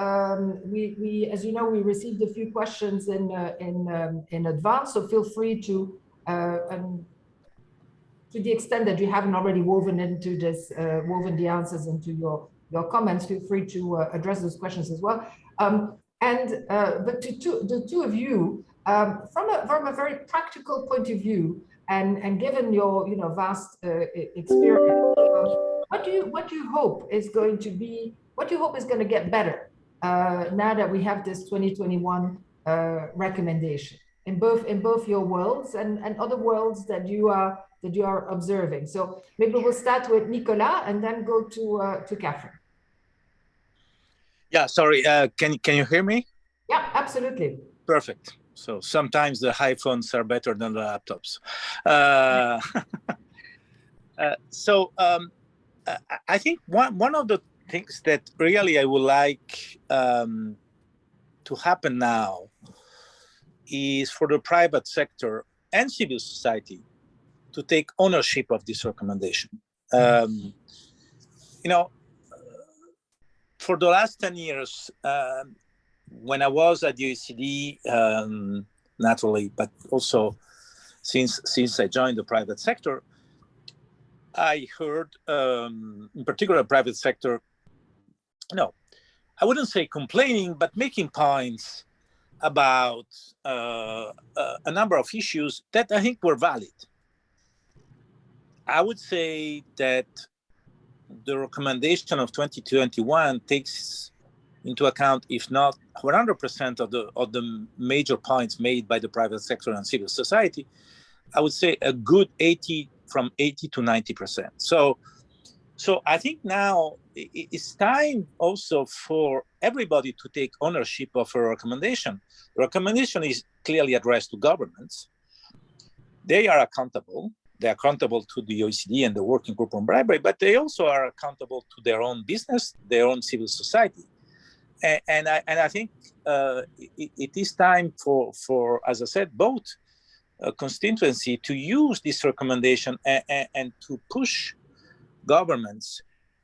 we, as you know, we received a few questions in advance, so feel free to the extent that you haven't already woven into this, woven the answers into your comments, feel free to address those questions as well. But the two of you, from a very practical point of view, and given your vast experience, what do you hope is going to be, what do you hope is going to get better now that we have this 2021 recommendation in both your worlds and other worlds that you are observing? So maybe we'll start with Nicolas and then go to Catherine. Yeah, sorry. Can you hear me? Yeah, absolutely. Perfect. So sometimes the iPhones are better than the laptops. I think one of the things that really I would like to happen now is for the private sector and civil society to take ownership of this recommendation. For the last 10 years, when I was at the OECD, naturally, but also since I joined the private sector, I heard, in particular, private sector, I wouldn't say complaining, but making points about a number of issues that I think were valid. I would say that the recommendation of 2021 takes into account, if not 100% of the major points made by the private sector and civil society, I would say a good 80 to 90%. So I think now it's time also for everybody to take ownership of a recommendation. The recommendation is clearly addressed to governments. They are accountable. They're accountable to the OECD and the Working Group on Bribery, but they also are accountable to their own business, their own civil society. And I think it is time for, as I said, both constituency to use this recommendation and to push governments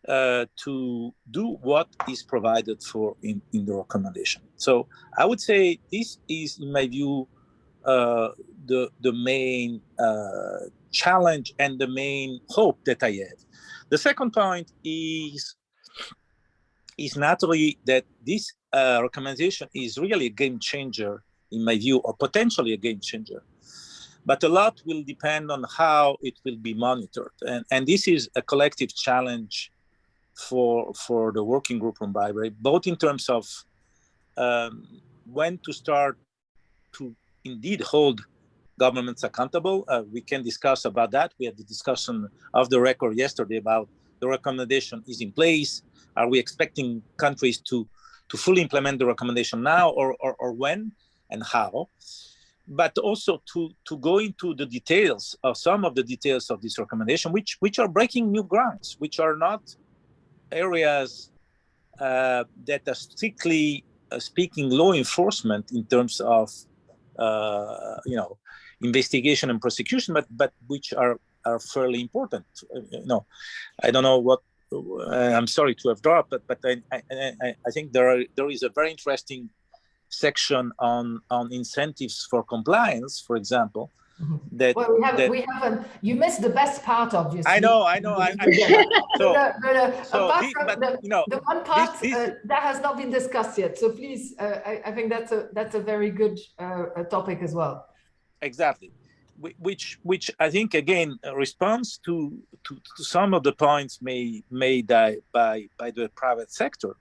to do what is provided for in the recommendation. So I would say this is, in my view, the main challenge and the main hope that I have. The second point is naturally that this recommendation is really a game changer, in my view, or potentially a game changer. But a lot will depend on how it will be monitored. And this is a collective challenge for the Working Group on Bribery, both in terms of when to start to indeed hold governments accountable. We can discuss about that. We had the discussion of the record yesterday about the recommendation is in place. Are we expecting countries to fully implement the recommendation now, or when and how? But also to go into the details of some of the details of this recommendation, which are breaking new grounds, which are not areas that are strictly speaking law enforcement in terms of investigation and prosecution, but which are fairly important. I don't know what. I'm sorry to have dropped, but I think there is a very interesting section on incentives for compliance, for example. That we haven't. You missed the best part, obviously. I know. I'm sure. The one part that has not been discussed yet. So please, I think that's a very good topic as well. Exactly, which I think again responds to some of the points made by the private sector,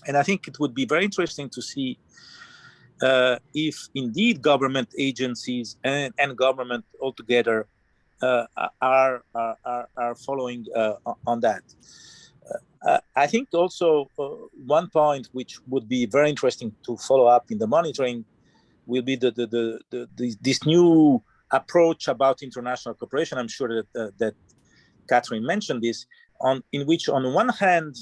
and I think it would be very interesting to see if indeed government agencies and government altogether are following on that. I think also one point which would be very interesting to follow up in the monitoring will be this new approach about international cooperation. I'm sure that Catherine mentioned this, in which on one hand,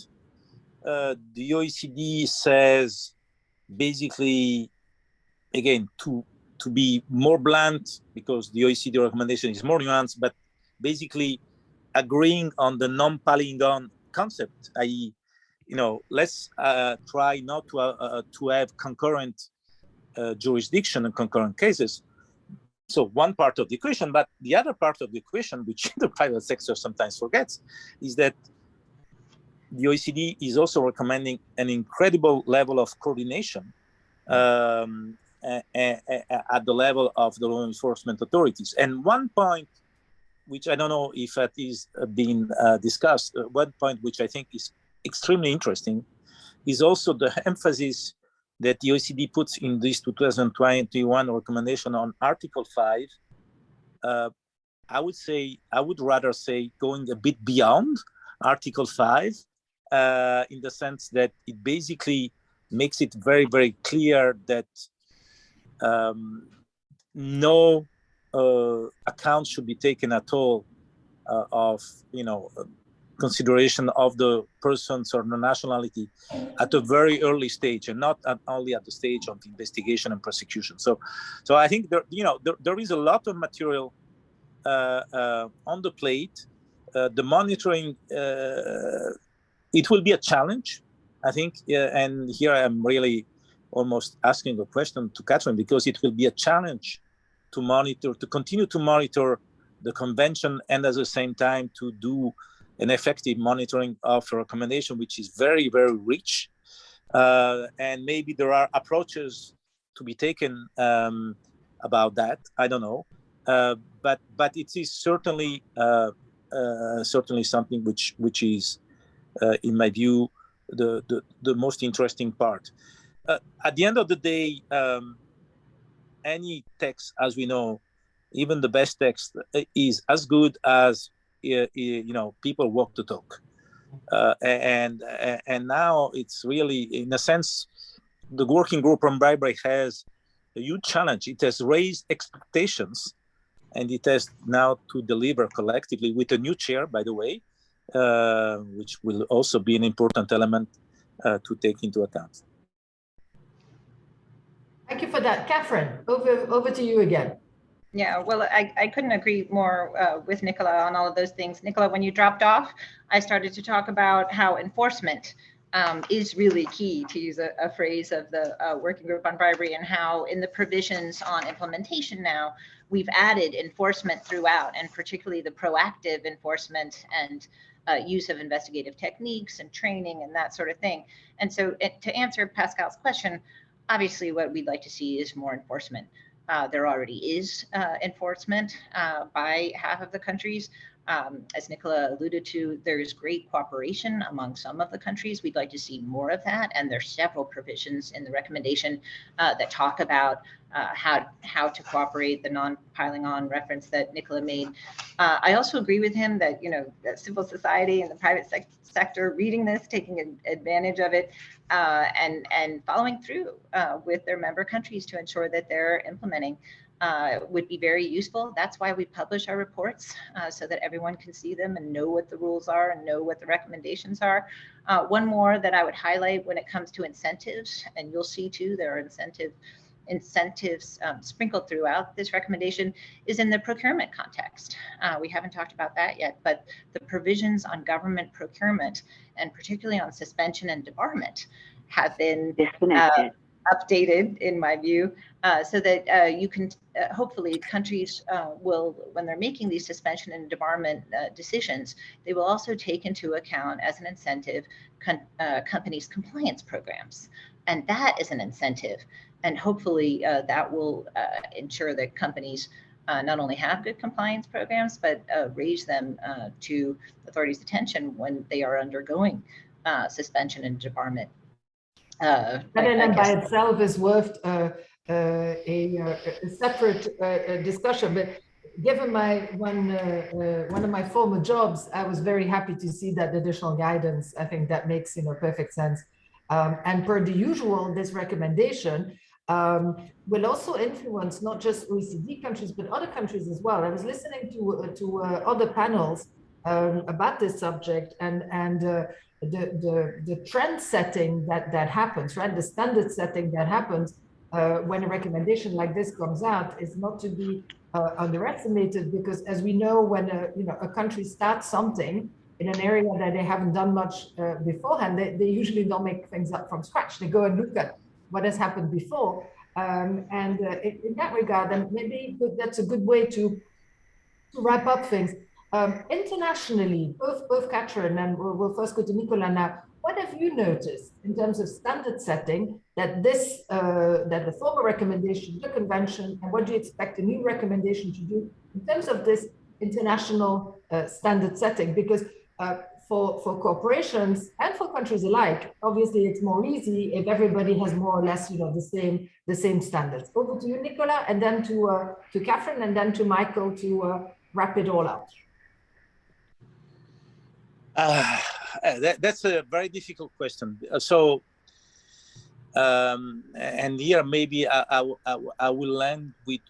the OECD says basically, again, to be more blunt, because the OECD recommendation is more nuanced, but basically agreeing on the non-piling on concept, i.e., let's try not to have concurrent jurisdiction and concurrent cases. So one part of the equation, but the other part of the equation, which the private sector sometimes forgets, is that the OECD is also recommending an incredible level of coordination at the level of the law enforcement authorities. And one point, which I don't know if that is being discussed, one point which I think is extremely interesting is also the emphasis that the OECD puts in this 2021 recommendation on Article 5. I would rather say going a bit beyond Article 5, in the sense that it basically makes it very, very clear that no account should be taken at all of consideration of the persons or the nationality at a very early stage, and not only at the stage of investigation and prosecution. So I think there is a lot of material on the plate. The monitoring, it will be a challenge, I think, and here I am really almost asking a question to Catherine, because it will be a challenge to monitor, to continue to monitor the convention, and at the same time to do an effective monitoring of a recommendation, which is very, very rich. And maybe there are approaches to be taken about that. I don't know. But it is certainly something which is, in my view, the most interesting part. At the end of the day, any text, as we know, even the best text, is as good as people walk the talk. And now it's really, in a sense, the working group on bribery has a huge challenge. It has raised expectations, and it has now to deliver collectively with a new chair, by the way, which will also be an important element to take into account. Thank you for that. Catherine, over to you again. Yeah, well, I couldn't agree more with Nicola on all of those things. Nicola, when you dropped off, I started to talk about how enforcement is really key, to use a phrase of the working group on bribery, and how in the provisions on implementation now, we've added enforcement throughout, and particularly the proactive enforcement and use of investigative techniques and training and that sort of thing. And so to answer Pascal's question, obviously what we'd like to see is more enforcement. There already is enforcement by half of the countries. As Nicola alluded to, there's great cooperation among some of the countries. We'd like to see more of that. And there's several provisions in the recommendation that talk about how to cooperate, the non-piling on reference that Nicola made. I also agree with him that, that civil society and the private sector reading this, taking advantage of it, and following through with their member countries to ensure that they're implementing would be very useful. That's why we publish our reports, so that everyone can see them and know what the rules are and know what the recommendations are. One more that I would highlight when it comes to incentives, and you'll see too, there are incentives sprinkled throughout this recommendation, is in the procurement context. We haven't talked about that yet, but the provisions on government procurement, and particularly on suspension and debarment, have been updated, in my view, so that you can, hopefully countries will, when they're making these suspension and debarment decisions, they will also take into account as an incentive companies' compliance programs. And that is an incentive. And hopefully that will ensure that companies not only have good compliance programs, but raise them to authorities' attention when they are undergoing suspension and debarment. That by itself is worth a separate discussion. But given my one of my former jobs, I was very happy to see that additional guidance. I think that makes perfect sense. And per the usual, this recommendation will also influence not just OECD countries but other countries as well. I was listening to other panels about this subject, and the trend setting that happens, right? The standard setting that happens when a recommendation like this comes out is not to be underestimated, because as we know, when a country starts something in an area that they haven't done much beforehand, they usually don't make things up from scratch. They go and look at what has happened before. In that regard, and maybe that's a good way to wrap up things. Internationally, both Catherine and we'll first go to Nicola now. What have you noticed in terms of standard setting that that the former recommendation, the convention, and what do you expect a new recommendation to do in terms of this international standard setting? Because for corporations and for countries alike, obviously it's more easy if everybody has more or less the same standards. Over to you, Nicola, and then to Catherine, and then to Michael to wrap it all up. That's a very difficult question. And here maybe I will land with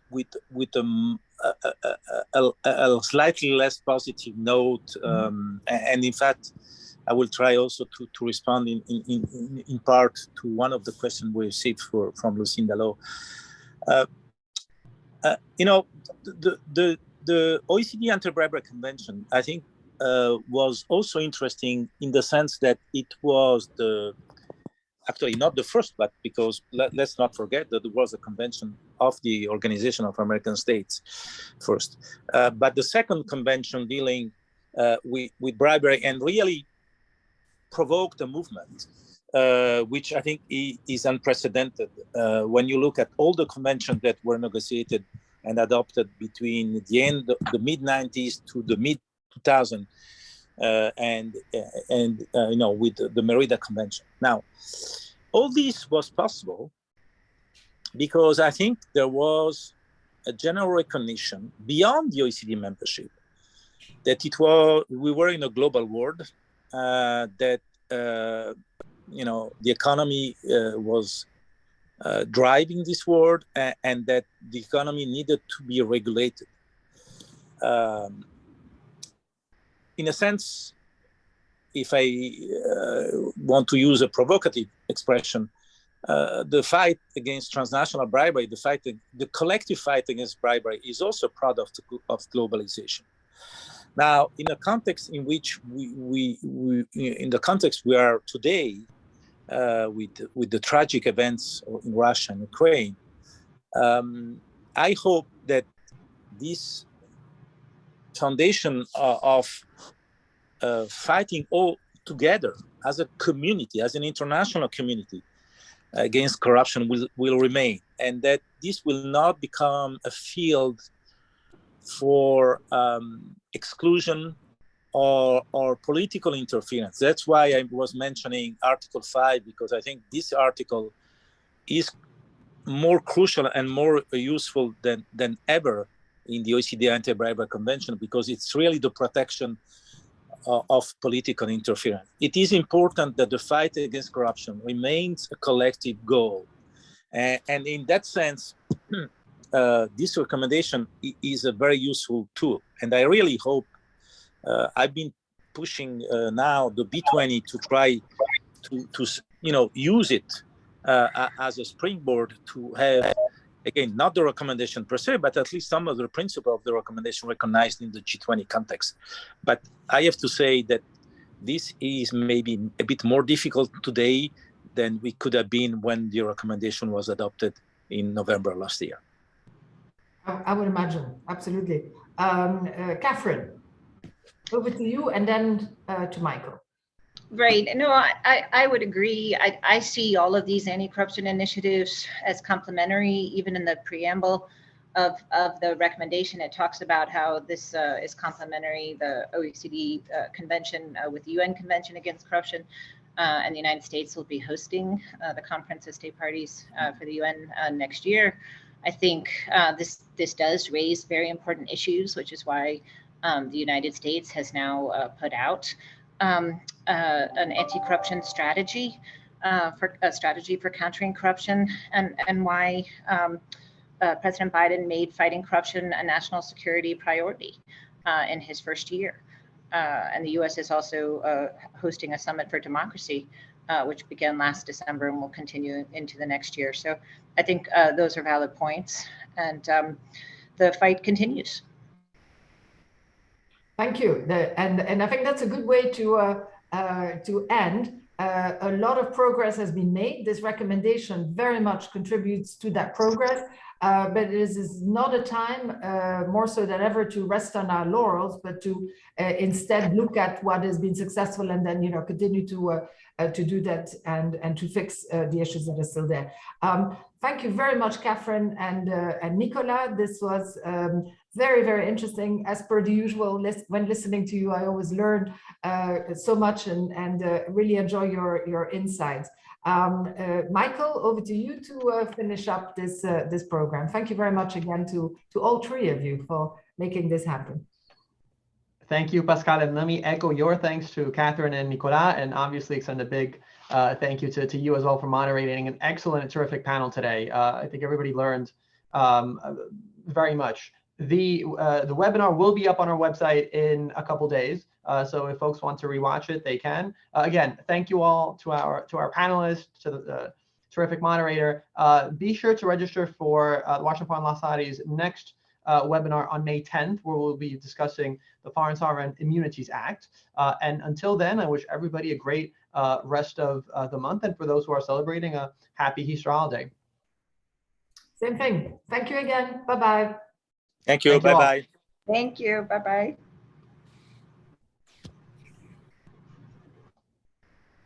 a slightly less positive note, and in fact, I will try also to respond in part to one of the questions we received from Lucinda Lowe. The OECD Anti-Bribery Convention, I think, was also interesting in the sense that it was actually not the first, but because let's not forget that there was a convention of the Organization of American States first. But the second convention dealing with bribery and really provoked a movement, which I think is unprecedented. When you look at all the conventions that were negotiated and adopted between the end of the mid-90s to the mid-2000s, with the Merida Convention. Now, all this was possible because I think there was a general recognition beyond the OECD membership that we were in a global world, that the economy was driving this world, and that the economy needed to be regulated. In a sense, if I want to use a provocative expression, the fight against transnational bribery, the collective fight against bribery, is also a product of globalization. Now, in the context in which in the context we are today, with the tragic events in Russia and Ukraine, I hope that this foundation of fighting all together as a community, as an international community against corruption will remain, and that this will not become a field for exclusion or political interference. That's why I was mentioning Article 5, because I think this article is more crucial and more useful than ever in the OECD Anti-Bribery Convention, because it's really the protection of political interference. It is important that the fight against corruption remains a collective goal. And in that sense, this recommendation is a very useful tool. And I really hope, I've been pushing now the B20 to try to use it as a springboard to have, again, not the recommendation per se, but at least some of the principle of the recommendation recognized in the G20 context. But I have to say that this is maybe a bit more difficult today than we could have been when the recommendation was adopted in November last year. I would imagine, absolutely. Catherine, over to you, and then to Michael. Right. No, I would agree. I see all of these anti-corruption initiatives as complementary. Even in the preamble of the recommendation, it talks about how this is complementary, the OECD convention with the UN Convention Against Corruption, and the United States will be hosting the conference of state parties for the UN next year. I think this does raise very important issues, which is why the United States has now put out an anti-corruption strategy for countering corruption, and why President Biden made fighting corruption a national security priority in his first year. And the U.S. is also hosting a summit for democracy, which began last December and will continue into the next year. So I think those are valid points, and the fight continues. Thank you. And I think that's a good way to end. A lot of progress has been made. This recommendation very much contributes to that progress. But this is not a time, more so than ever, to rest on our laurels, but to instead look at what has been successful, and then continue to do that and to fix the issues that are still there. Thank you very much, Catherine and Nicola. This was very, very interesting. As per the usual, when listening to you, I always learn so much and really enjoy your insights. Michael, over to you to finish up this program. Thank you very much again to all three of you for making this happen. Thank you, Pascal, and let me echo your thanks to Catherine and Nicolas, and obviously extend a big thank you to you as well for moderating an excellent and terrific panel today. I think everybody learned very much. The webinar will be up on our website in a couple days. So if folks want to rewatch it, they can. Again, thank you all to our panelists, to the terrific moderator. Be sure to register for the Washington Foreign Law Society's next webinar on May 10th, where we'll be discussing the Foreign Sovereign Immunities Act. And until then, I wish everybody a great rest of the month, and for those who are celebrating, a happy Easter holiday. Same thing. Thank you again. Bye-bye. Thank you. Bye-bye. Thank you. Bye-bye.